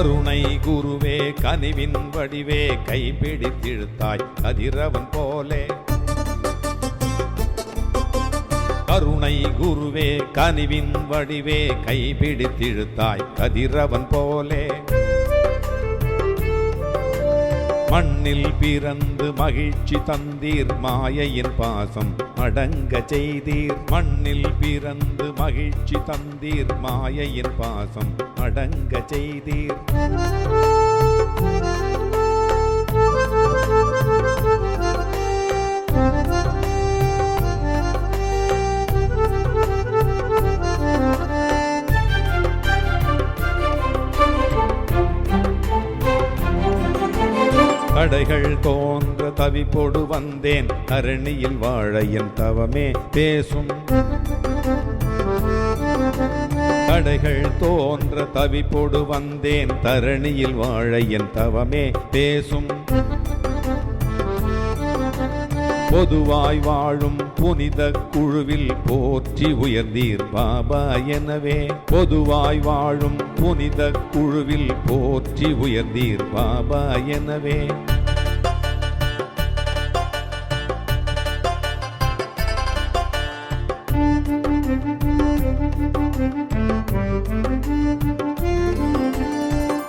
கருணை குருவே கனிவின் வடிவே கைப்பிடித்திழுத்தாய் கதிரவன் போலே. கருணை குருவே கனிவின் வடிவே கைப்பிடித்திழுத்தாய் கதிரவன் போலே. மண்ணில் பிறந்து மகிழ்ச்சி தந்தீர் மாயையின் பாசம் அடங்க செய்தீர். மண்ணில் பிறந்து மகிழ்ச்சி தந்தீர் மாயையின் பாசம் அடங்க செய்தீர். தடைகள் தோன்ற தவிப்போடு வந்தேன் தரணியில் வாழ என் தவமே பேசும். தடைகள் தோன்ற தவிப்போடு வந்தேன் தரணியில் வாழ என் தவமே பேசும். பொதுவாய் வாழும் புனித குழுவில் போற்றி உயர்ந்தீர் பாபா எனவே. பொதுவாய் வாழும் புனித குழுவில் போற்றி உயர்ந்தீர் பாபா எனவே.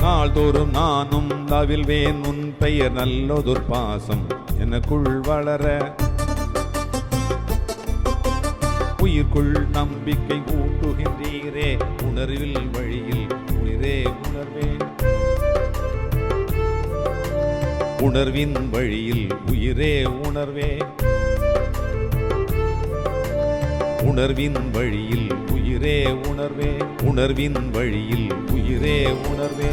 நாள்தோறும் நானும் தவில்வேன் உன் பெயர் நல்லதொரு பாசம் எனக்குள் வளர. உயிர்க்குள் நம்பிக்கை ஊட்டுகின்றீரே உணர்வில் வழியில் உயிரே உணர்வே. உணர்வின் வழியில் உயிரே உணர்வே. உணர்வின் வழியில் உயிரே உணர்வே. உணர்வின் வழியில் உயிரே உணர்வே.